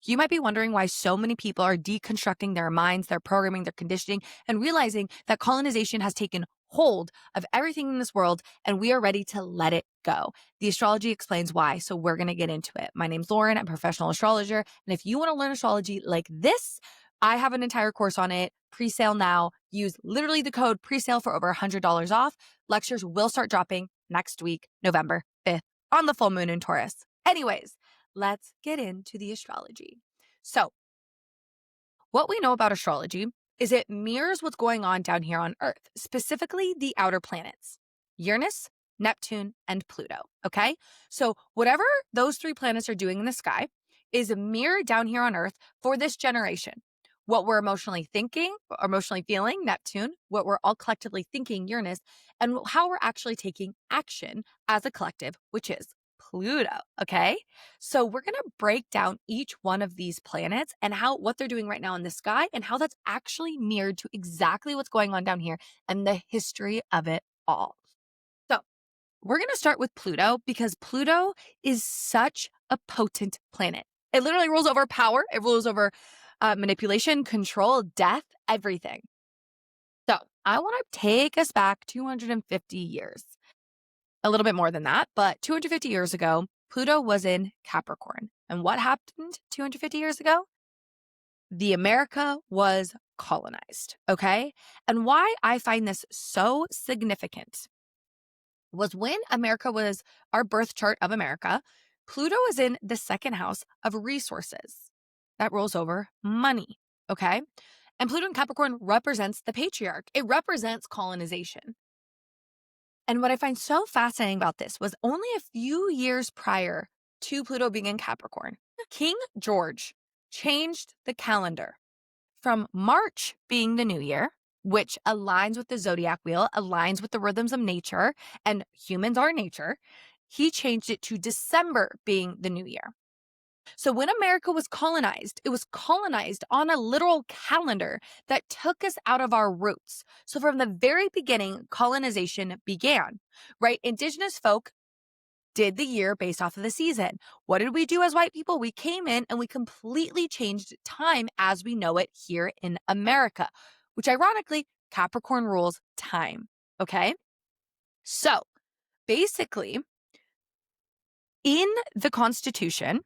You might be wondering why so many people are deconstructing their minds, their programming, their conditioning, and realizing that colonization has taken hold of everything in this world and we are ready to let it go. The astrology explains why, so we're going to get into it. My name's Lauren, I'm a professional astrologer, and if you want to learn astrology like this, I have an entire course on it, pre-sale now. Use literally the code pre-sale for over $100 off. Lectures will start dropping next week, November 5th, on the full moon in Taurus. Anyways, let's get into the astrology. So, what we know about astrology is it mirrors what's going on down here on Earth, specifically the outer planets, Uranus, Neptune, and Pluto. Okay. So, whatever those three planets are doing in the sky is a mirror down here on Earth for this generation. What we're emotionally thinking, emotionally feeling, Neptune, what we're all collectively thinking, Uranus, and how we're actually taking action as a collective, which is Pluto. Okay. So we're going to break down each one of these planets and what they're doing right now in the sky and how that's actually mirrored to exactly what's going on down here and the history of it all. So we're going to start with Pluto because Pluto is such a potent planet. It literally rules over power. It rules over manipulation, control, death, everything. So I want to take us back 250 years. A little bit more than that, but 250 years ago, Pluto was in Capricorn. And what happened 250 years ago? The America was colonized, okay? And why I find this so significant was when America was our birth chart of America, Pluto is in the second house of resources. That rolls over money, okay? And Pluto in Capricorn represents the patriarch. It represents colonization. And what I find so fascinating about this was only a few years prior to Pluto being in Capricorn, King George changed the calendar from March being the new year, which aligns with the zodiac wheel, aligns with the rhythms of nature, and humans are nature. He changed it to December being the new year. So when America was colonized, it was colonized on a literal calendar that took us out of our roots. So from the very beginning, colonization began, right? Indigenous folk did the year based off of the season. What did we do as white people? We came in and we completely changed time as we know it here in America, which ironically, Capricorn rules time, okay? So basically, in the Constitution,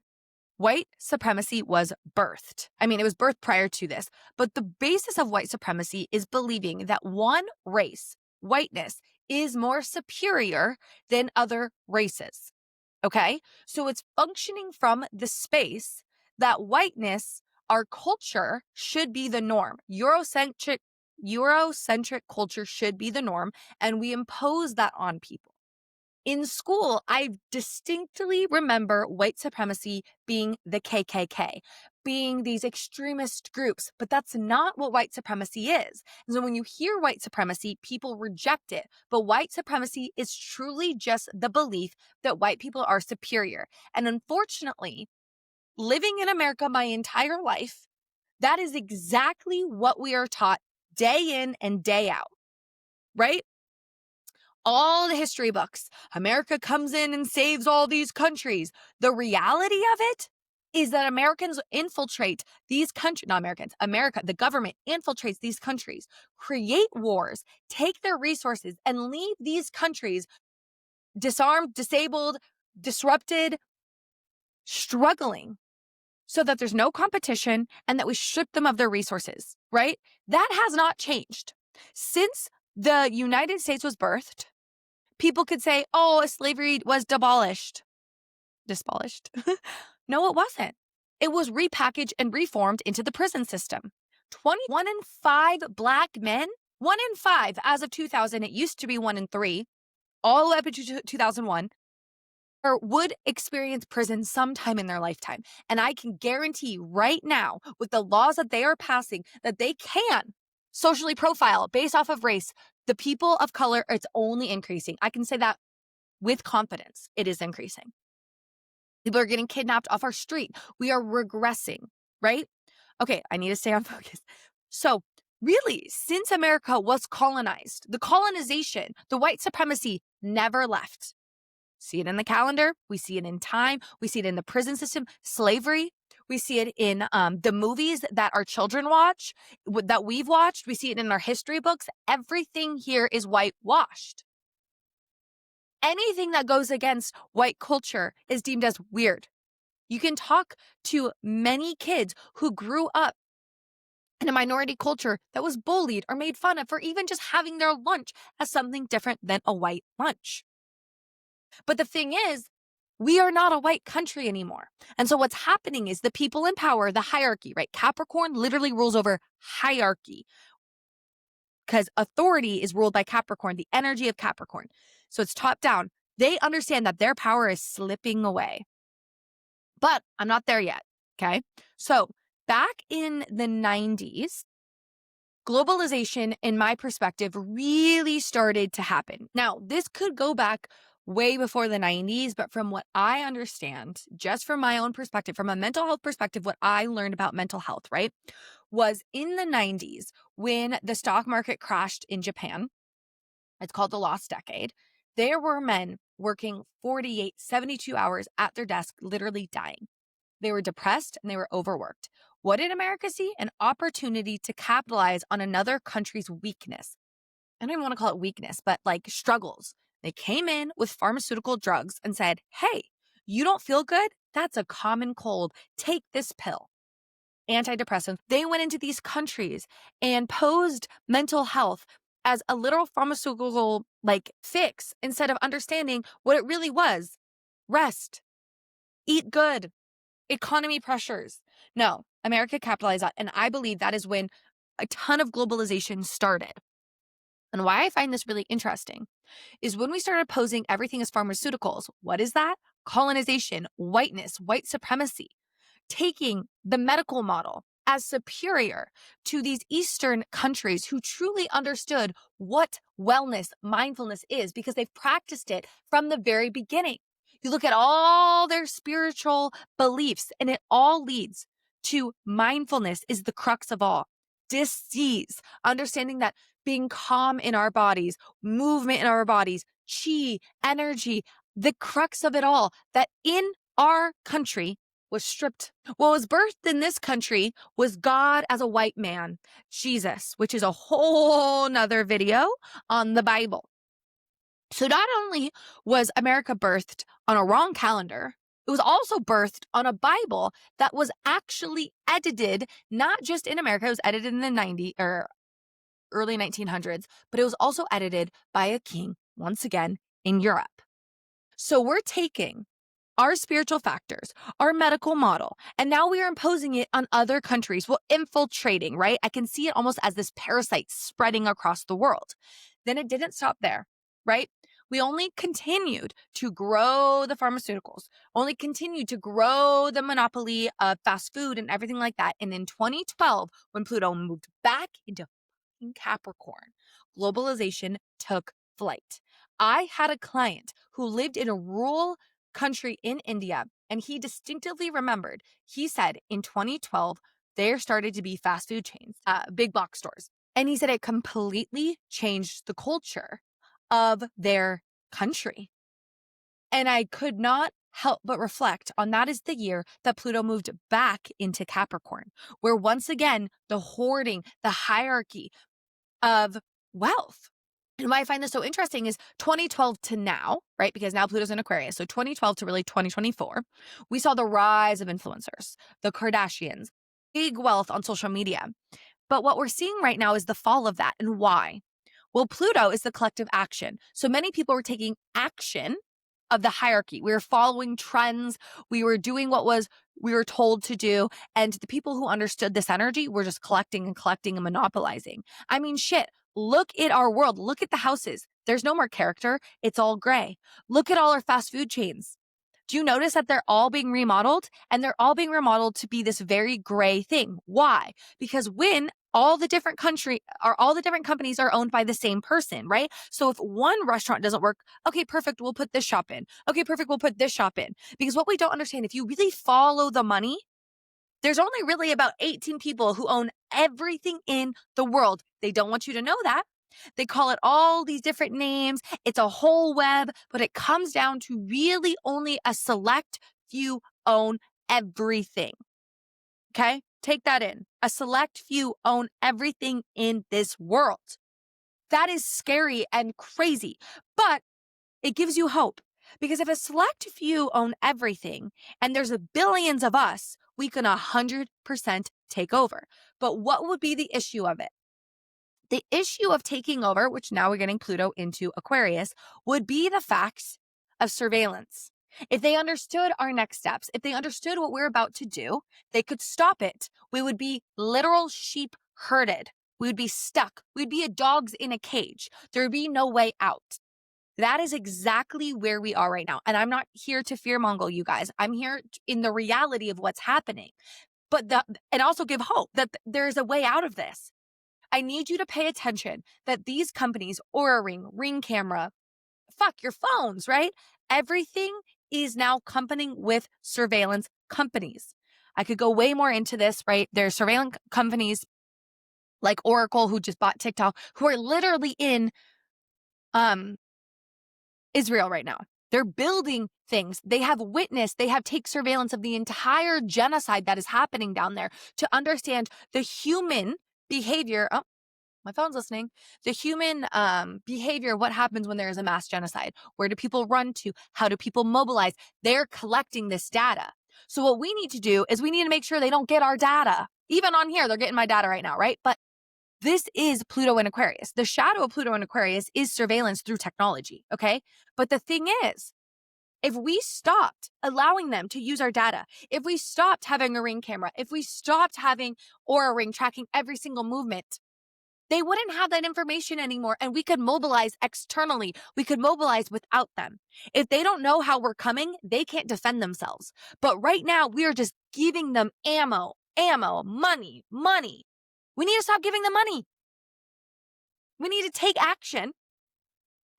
white supremacy was birthed. I mean, it was birthed prior to this, but the basis of white supremacy is believing that one race, whiteness, is more superior than other races. Okay? So it's functioning from the space that whiteness, our culture, should be the norm. Eurocentric culture should be the norm, and we impose that on people. In school, I distinctly remember white supremacy being the KKK, being these extremist groups, but that's not what white supremacy is. And so when you hear white supremacy, people reject it. But white supremacy is truly just the belief that white people are superior. And unfortunately, living in America my entire life, that is exactly what we are taught day in and day out, right? All the history books. America comes in and saves all these countries. The reality of it is that Americans infiltrate these countries, not Americans, America, the government infiltrates these countries, create wars, take their resources, and leave these countries disarmed, disabled, disrupted, struggling so that there's no competition and that we strip them of their resources, right? That has not changed. Since the United States was birthed, people could say, oh, slavery was abolished. Dispolished? No, it wasn't. It was repackaged and reformed into the prison system. 21 in 5 Black men, 1 in 5 as of 2000, it used to be 1 in 3, all the way up to 2001, or would experience prison sometime in their lifetime. And I can guarantee right now, with the laws that they are passing, that they can socially profile based off of race. The people of color, it's only increasing. I can say that with confidence. It is increasing. People are getting kidnapped off our street. We are regressing, right? Okay, I need to stay on focus. So really, since America was colonized, the colonization, the white supremacy never left. See it in the calendar. We see it in time. We see it in the prison system, slavery. We see it in the movies that our children watch, that we've watched. We see it in our history books. Everything here is whitewashed. Anything that goes against white culture is deemed as weird. You can talk to many kids who grew up in a minority culture that was bullied or made fun of for even just having their lunch as something different than a white lunch. But the thing is, we are not a white country anymore. And so what's happening is the people in power, the hierarchy, right? Capricorn literally rules over hierarchy because authority is ruled by Capricorn, the energy of Capricorn. So it's top down. They understand that their power is slipping away. But I'm not there yet, okay? So back in the 90s, globalization, in my perspective, really started to happen. Now, this could go back way before the 90s, but from what I understand, just from my own perspective, from a mental health perspective, what I learned about mental health, right, was in the 90s when the stock market crashed in Japan. It's called the lost decade. There were men working 48, 72 hours at their desk, literally dying. They were depressed and they were overworked. What did America see? An opportunity to capitalize on another country's weakness. I don't even want to call it weakness, but like struggles. They came in with pharmaceutical drugs and said, hey, you don't feel good? That's a common cold. Take this pill. Antidepressants. They went into these countries and posed mental health as a literal pharmaceutical like fix instead of understanding what it really was. Rest, eat good, economy pressures. No, America capitalized on, and I believe that is when a ton of globalization started. And why I find this really interesting is when we started posing everything as pharmaceuticals. What is that? Colonization, whiteness, white supremacy, taking the medical model as superior to these Eastern countries who truly understood what wellness, mindfulness is because they've practiced it from the very beginning. You look at all their spiritual beliefs and it all leads to mindfulness is the crux of all. Dis-ease, understanding that being calm in our bodies, movement in our bodies, chi, energy, the crux of it all, that in our country was stripped. What was birthed in this country was God as a white man, Jesus, which is a whole nother video on the Bible. So not only was America birthed on a wrong calendar, it was also birthed on a Bible that was actually edited, not just in America, it was edited in the 90s or early 1900s, but it was also edited by a king, once again, in Europe. So we're taking our spiritual factors, our medical model, and now we are imposing it on other countries. Well, infiltrating, right? I can see it almost as this parasite spreading across the world. Then it didn't stop there, right? We only continued to grow the pharmaceuticals, only continued to grow the monopoly of fast food and everything like that. And in 2012, when Pluto moved back into Capricorn, globalization took flight. I had a client who lived in a rural country in India, and he distinctively remembered, he said in 2012, there started to be fast food chains, big box stores. And he said it completely changed the culture of their country. And I could not help but reflect on that is the year that Pluto moved back into Capricorn, where once again, the hoarding, the hierarchy of wealth. And why I find this so interesting is 2012 to now, right? Because now Pluto's in Aquarius. So 2012 to really 2024, we saw the rise of influencers, the Kardashians, big wealth on social media. But what we're seeing right now is the fall of that. And why? Well, Pluto is the collective action. So many people were taking action of the hierarchy. We were following trends. We were doing what we were told to do. And the people who understood this energy were just collecting and monopolizing. I mean, shit, look at our world. Look at the houses. There's no more character. It's all gray. Look at all our fast food chains. Do you notice that they're all being remodeled? And they're all being remodeled to be this very gray thing. Why? Because when all the different companies are owned by the same person, right? So if one restaurant doesn't work, okay, perfect, we'll put this shop in. Okay, perfect, we'll put this shop in. Because what we don't understand, if you really follow the money, there's only really about 18 people who own everything in the world. They don't want you to know that. They call it all these different names. It's a whole web, but it comes down to really only a select few own everything. Okay? Take that in. A select few own everything in this world. That is scary and crazy, but it gives you hope. Because if a select few own everything and there's billions of us, we can 100% take over. But what would be the issue of it? The issue of taking over, which now we're getting Pluto into Aquarius, would be the facts of surveillance. If they understood our next steps, if they understood what we're about to do, they could stop it. We would be literal sheep herded. We would be stuck. We'd be dogs in a cage. There would be no way out. That is exactly where we are right now. And I'm not here to fearmonger you guys. I'm here in the reality of what's happening. And also give hope that there is a way out of this. I need you to pay attention that these companies, Aura Ring, Ring Camera, your phones, right? Everything is now accompanying with surveillance companies. I could go way more into this, right? There's surveillance companies like Oracle, who just bought TikTok, who are literally in Israel right now. They're building things. They have witnessed, they have take surveillance of the entire genocide that is happening down there to understand the human behavior. Oh, my phone's listening. The human behavior, what happens when there is a mass genocide? Where do people run to? How do people mobilize? They're collecting this data. So what we need to do is we need to make sure they don't get our data. Even on here, they're getting my data right now, right? But this is Pluto in Aquarius. The shadow of Pluto in Aquarius is surveillance through technology, okay? But the thing is, if we stopped allowing them to use our data, if we stopped having a Ring camera, if we stopped having Aura Ring tracking every single movement, they wouldn't have that information anymore, and we could mobilize externally. We could mobilize without them. If they don't know how we're coming, they can't defend themselves. But right now, we are just giving them ammo, money. We need to stop giving them money. We need to take action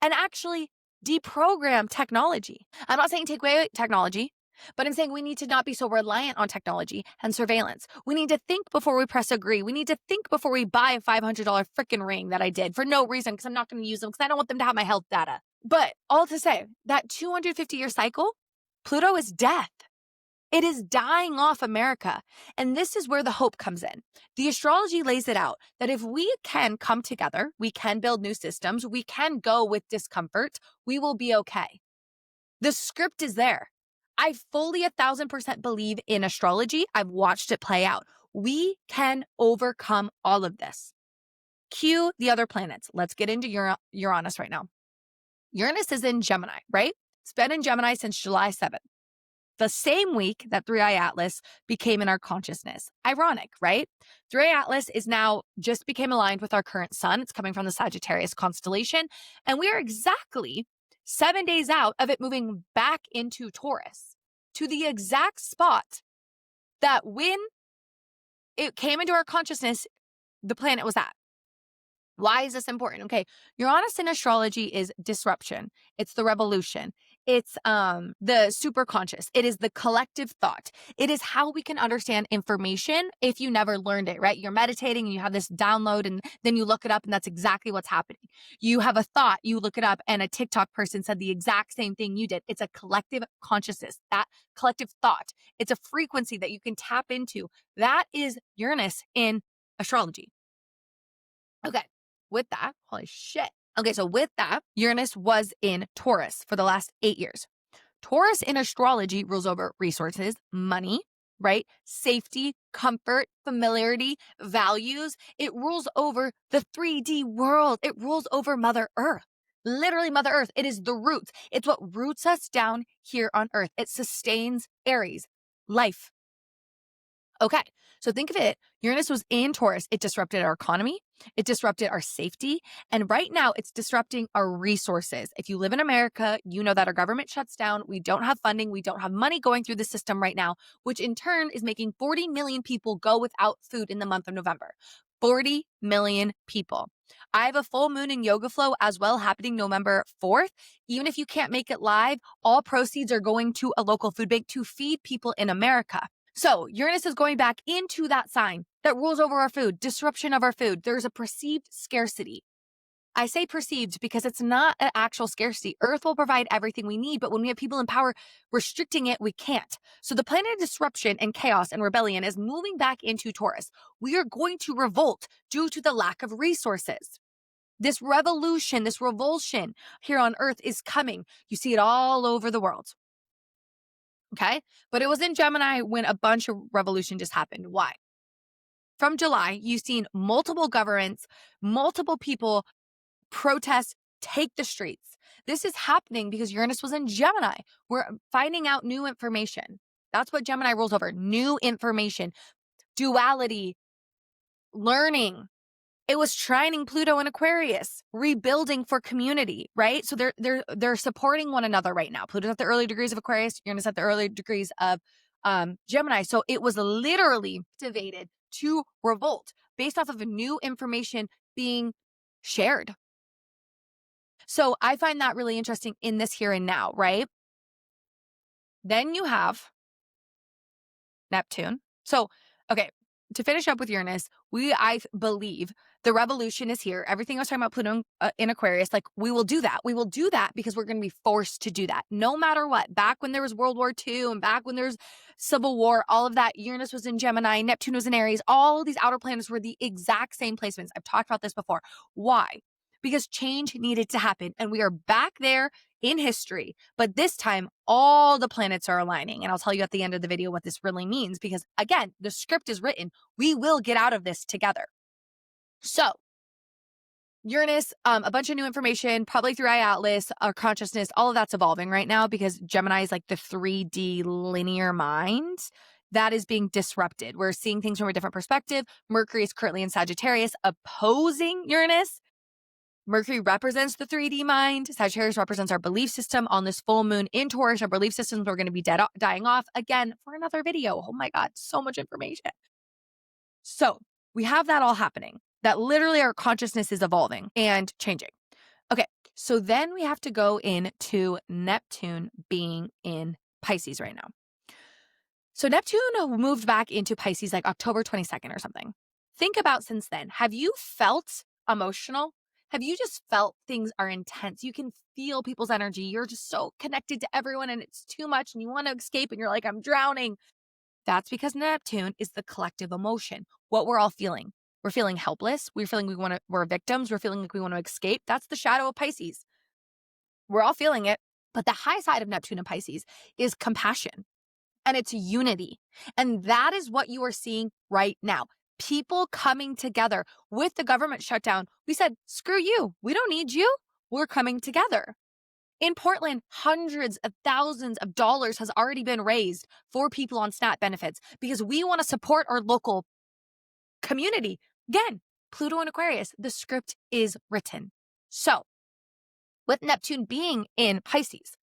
and actually deprogram technology. I'm not saying take away technology, but I'm saying we need to not be so reliant on technology and surveillance. We need to think before we press agree. We need to think before we buy a $500 freaking ring that I did for no reason because I'm not going to use them because I don't want them to have my health data. But all to say, that 250-year cycle, Pluto is death. It is dying off America. And this is where the hope comes in. The astrology lays it out that if we can come together, we can build new systems, we can go with discomfort, we will be okay. The script is there. I fully 1,000% believe in astrology. I've watched it play out. We can overcome all of this. Cue the other planets. Let's get into Uranus right now. Uranus is in Gemini, right? It's been in Gemini since July 7th. The same week that 3i Atlas became in our consciousness. Ironic, right? 3i Atlas is now just became aligned with our current sun. It's coming from the Sagittarius constellation. And we are exactly 7 days out of it moving back into Taurus to the exact spot that when it came into our consciousness, the planet was at. Why is this important? Okay, Uranus in astrology is disruption. It's the revolution. It's the superconscious. It is the collective thought. It is how we can understand information if you never learned it, right? You're meditating and you have this download and then you look it up and that's exactly what's happening. You have a thought, you look it up and a TikTok person said the exact same thing you did. It's a collective consciousness, that collective thought. It's a frequency that you can tap into. That is Uranus in astrology. Okay. With that, holy shit. Okay, so with that, Uranus was in Taurus for the last 8 years. Taurus in astrology rules over resources, money, right? Safety, comfort, familiarity, values. It rules over the 3D world. It rules over Mother Earth. Literally Mother Earth. It is the roots. It's what roots us down here on Earth. It sustains Aries, life. Okay, so think of it. Uranus was in Taurus. It disrupted our economy. It disrupted our safety. And right now it's disrupting our resources. If you live in America, you know that our government shuts down. We don't have funding. We don't have money going through the system right now, which in turn is making 40 million people go without food in the month of November. 40 million people. I have a full moon in yoga flow as well happening November 4th. Even if you can't make it live, all proceeds are going to a local food bank to feed people in America. So Uranus is going back into that sign that rules over our food, disruption of our food. There's a perceived scarcity. I say perceived because it's not an actual scarcity. Earth will provide everything we need, but when we have people in power restricting it, we can't. So the planet of disruption and chaos and rebellion is moving back into Taurus. We are going to revolt due to the lack of resources. This revolution, this revulsion here on Earth is coming. You see it all over the world. Okay? But it was in Gemini when a bunch of revolution just happened. Why? From July, you've seen multiple governments, multiple people protest, take the streets. This is happening because Uranus was in Gemini. We're finding out new information. That's what Gemini rules over. New information, duality, learning. It was trining Pluto in Aquarius, rebuilding for community, right? So they're supporting one another right now. Pluto's at the early degrees of Aquarius, Uranus at the early degrees of Gemini. So it was literally activated to revolt based off of new information being shared. So I find that really interesting in this here and now, right? Then you have Neptune. So, okay, to finish up with Uranus, I believe the revolution is here. Everything I was talking about Pluto in Aquarius, like we will do that. We will do that because we're going to be forced to do that no matter what. Back when there was World War II and back when there's Civil War, all of that, Uranus was in Gemini, Neptune was in Aries. All these outer planets were the exact same placements. I've talked about this before. Why? Because change needed to happen. And we are back there in history, but this time all the planets are aligning. And I'll tell you at the end of the video what this really means, because again, the script is written. We will get out of this together. So Uranus, a bunch of new information, probably through Atlas, our consciousness, all of that's evolving right now because Gemini is like the 3D linear mind that is being disrupted. We're seeing things from a different perspective. Mercury is currently in Sagittarius opposing Uranus. Mercury represents the 3D mind. Sagittarius represents our belief system. On this full moon in Taurus, our belief systems are going to be dying off again for another video. Oh my God, so much information. So we have that all happening, that literally our consciousness is evolving and changing. Okay, so then we have to go into Neptune being in Pisces right now. So Neptune moved back into Pisces like October 22nd or something. Think about since then. Have you felt emotional? Have you just felt things are intense? You can feel people's energy. You're just so connected to everyone and it's too much and you want to escape and you're like, I'm drowning. That's because Neptune is the collective emotion, what we're all feeling. We're feeling helpless. We're feeling we're victims. We're feeling like we want to escape. That's the shadow of Pisces. We're all feeling it. But the high side of Neptune and Pisces is compassion and it's unity. And that is what you are seeing right now. People coming together with the government shutdown. We said, screw you. We don't need you. We're coming together. In Portland, hundreds of thousands of dollars has already been raised for people on SNAP benefits because we want to support our local community. Again, Pluto and Aquarius, the script is written. So with Neptune being in Pisces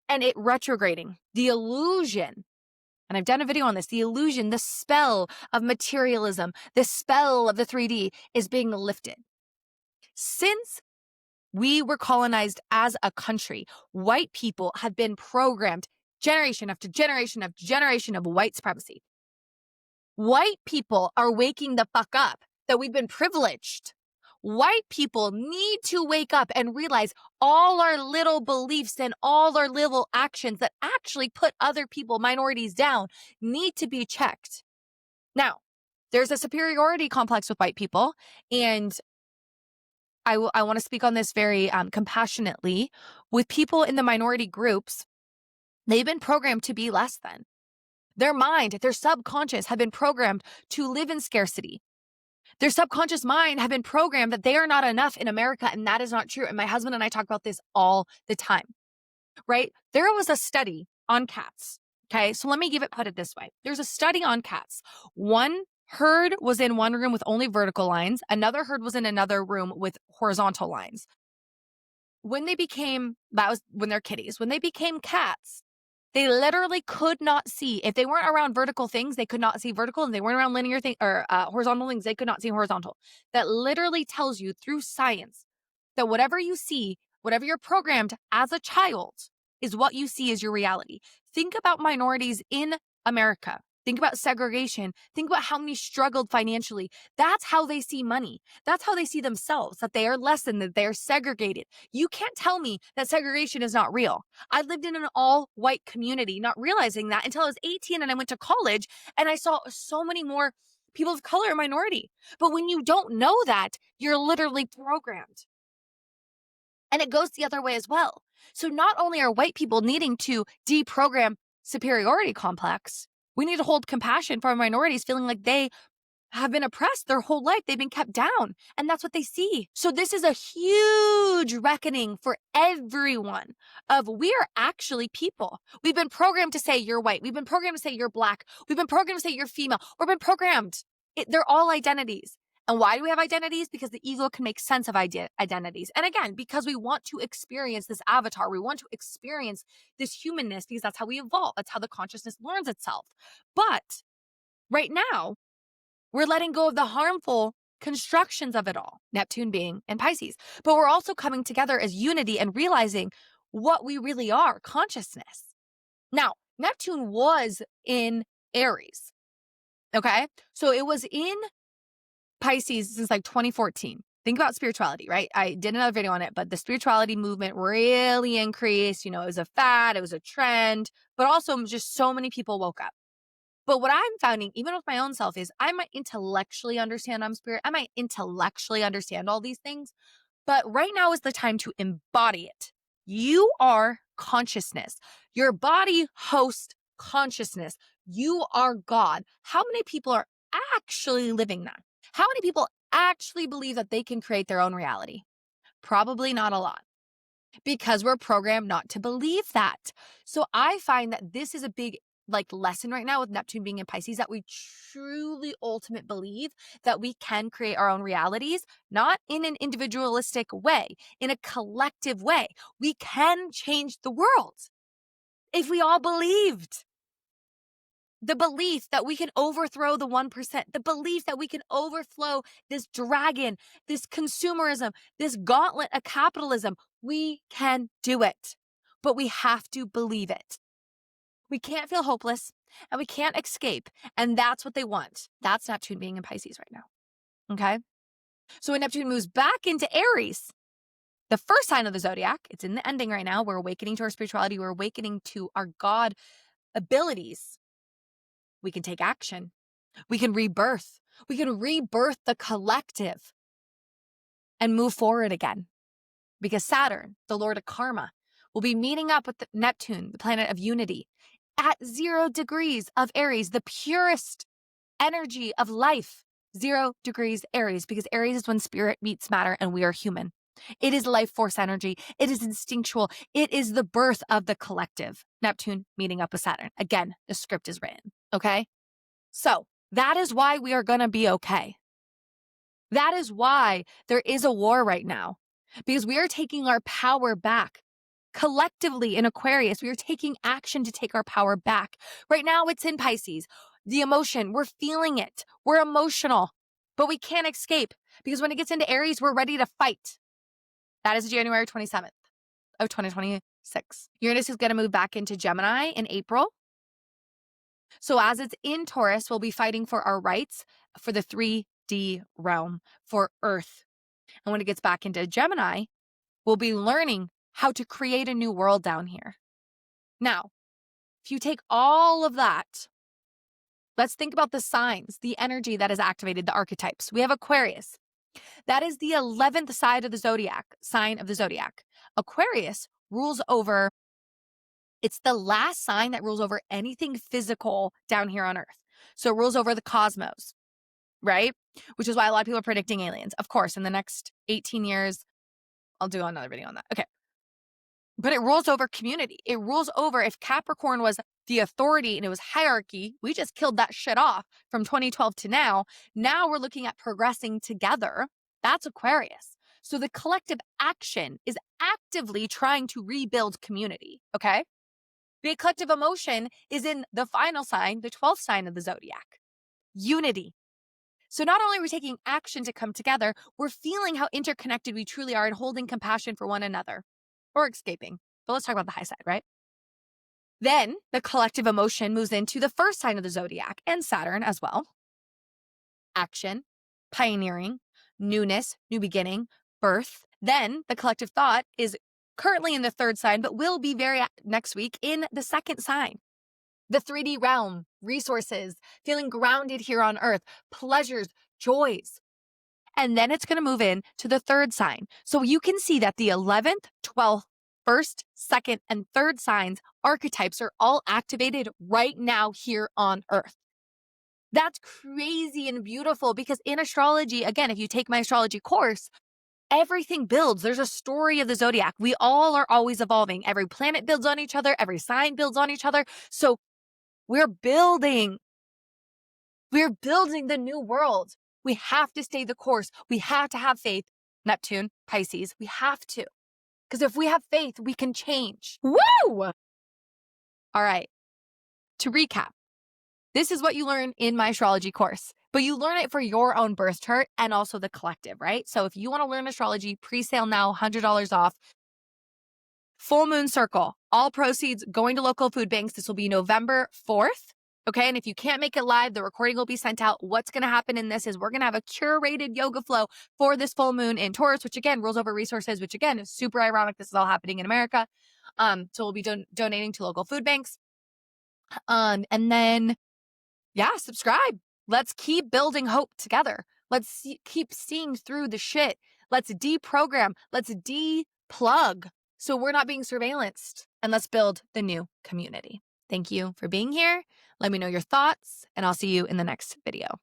and it retrograding, the illusion, and I've done a video on this, the illusion, the spell of materialism, the spell of the 3D is being lifted. Since we were colonized as a country, white people have been programmed generation after generation after generation of white supremacy. White people are waking the fuck up that we've been privileged. White people need to wake up and realize all our little beliefs and all our little actions that actually put other people, minorities down, need to be checked. Now, there's a superiority complex with white people, and I want to speak on this very compassionately. With people in the minority groups, they've been programmed to be less than. Their mind, their subconscious have been programmed to live in scarcity. Their subconscious mind have been programmed that they are not enough in America, and that is not true. And my husband and I talk about this all the time, right? There was a study on cats. Okay, so let me put it this way. There's a study on cats. One herd was in one room with only vertical lines. Another herd was in another room with horizontal lines. When they're kitties. When they became cats, they literally could not see. If they weren't around vertical things, they could not see vertical. And they weren't around linear things or horizontal things, they could not see horizontal. That literally tells you through science that whatever you see, whatever you're programmed as a child is what you see as your reality. Think about minorities in America. Think about segregation. Think about how many struggled financially. That's how they see money. That's how they see themselves, that they are less than, that they are segregated. You can't tell me that segregation is not real. I lived in an all-white community, not realizing that until I was 18 and I went to college and I saw so many more people of color and minority. But when you don't know that, you're literally programmed. And it goes the other way as well. So not only are white people needing to deprogram superiority complex, we need to hold compassion for our minorities feeling like they have been oppressed their whole life. They've been kept down. And that's what they see. So this is a huge reckoning for everyone of we are actually people. We've been programmed to say you're white. We've been programmed to say you're black. We've been programmed to say you're female. We've been programmed. They're all identities. And why do we have identities? Because the ego can make sense of identities. And again, because we want to experience this avatar. We want to experience this humanness because that's how we evolve. That's how the consciousness learns itself. But right now, we're letting go of the harmful constructions of it all, Neptune being in Pisces. But we're also coming together as unity and realizing what we really are, consciousness. Now, Neptune was in Aries, okay? So it was in Pisces since like 2014. Think about spirituality, right? I did another video on it, but the spirituality movement really increased. It was a fad, it was a trend, but also just so many people woke up. But what I'm finding, even with my own self, is I might intellectually understand I'm spirit. I might intellectually understand all these things. But right now is the time to embody it. You are consciousness. Your body hosts consciousness. You are God. How many people are actually living that? How many people actually believe that they can create their own reality? Probably not a lot, because we're programmed not to believe that. So I find that this is a big lesson right now with Neptune being in Pisces, that we truly ultimate believe that we can create our own realities, not in an individualistic way, in a collective way. We can change the world if we all believed. The belief that we can overthrow the 1%, the belief that we can overthrow this dragon, this consumerism, this gauntlet of capitalism. We can do it, but we have to believe it. We can't feel hopeless and we can't escape. And that's what they want. That's Neptune being in Pisces right now. Okay. So when Neptune moves back into Aries, the first sign of the zodiac, it's in the ending right now. We're awakening to our spirituality. We're awakening to our God abilities. We can take action. We can rebirth. We can rebirth the collective and move forward again. Because Saturn, the Lord of Karma, will be meeting up with Neptune, the planet of unity, at 0 degrees of Aries, the purest energy of life. 0 degrees Aries, because Aries is when spirit meets matter and we are human. It is life force energy. It is instinctual. It is the birth of the collective. Neptune meeting up with Saturn. Again, the script is written. Okay. So that is why we are going to be okay. That is why there is a war right now, because we are taking our power back. Collectively in Aquarius, we are taking action to take our power back. Right now, it's in Pisces. The emotion, we're feeling it. We're emotional, but we can't escape, because when it gets into Aries, we're ready to fight. That is January 27th of 2026. Uranus is going to move back into Gemini in April. So as it's in Taurus, we'll be fighting for our rights for the 3D realm, for Earth. And when it gets back into Gemini, we'll be learning how to create a new world down here. Now, if you take all of that, let's think about the signs, the energy that is activated, the archetypes. We have Aquarius. That is the 11th sign of the zodiac. Aquarius rules over, it's the last sign that rules over anything physical down here on Earth. So it rules over the cosmos, right? Which is why a lot of people are predicting aliens. Of course, in the next 18 years, I'll do another video on that. Okay. But it rules over community. It rules over, if Capricorn was the authority and it was hierarchy, we just killed that shit off from 2012 to now. Now we're looking at progressing together. That's Aquarius. So the collective action is actively trying to rebuild community, okay? The collective emotion is in the final sign, the 12th sign of the zodiac, unity. So not only are we taking action to come together, we're feeling how interconnected we truly are and holding compassion for one another. Or escaping. But let's talk about the high side, right? Then the collective emotion moves into the first sign of the zodiac and Saturn as well. Action, pioneering, newness, new beginning, birth. Then the collective thought is currently in the third sign, but will be next week in the second sign. The 3D realm, resources, feeling grounded here on earth, pleasures, joys. And then it's going to move in to the third sign. So you can see that the 11th, 12th, first, second, and third signs, archetypes are all activated right now here on earth. That's crazy and beautiful because in astrology, again, if you take my astrology course, everything builds. There's a story of the zodiac. We all are always evolving. Every planet builds on each other. Every sign builds on each other. So we're building. We're building the new world. We have to stay the course. We have to have faith. Neptune, Pisces, we have to. Because if we have faith, we can change. Woo! All right. To recap, this is what you learn in my astrology course, but you learn it for your own birth chart and also the collective, right? So if you want to learn astrology, pre-sale now, $100 off. Full moon circle, all proceeds going to local food banks. This will be November 4th. Okay. And if you can't make it live, the recording will be sent out. What's going to happen in this is we're going to have a curated yoga flow for this full moon in Taurus, which again rules over resources, which again is super ironic. This is all happening in America. So we'll be donating to local food banks. And then, yeah, subscribe. Let's keep building hope together. Let's keep seeing through the shit. Let's deprogram. Let's deplug so we're not being surveillanced. And let's build the new community. Thank you for being here. Let me know your thoughts, and I'll see you in the next video.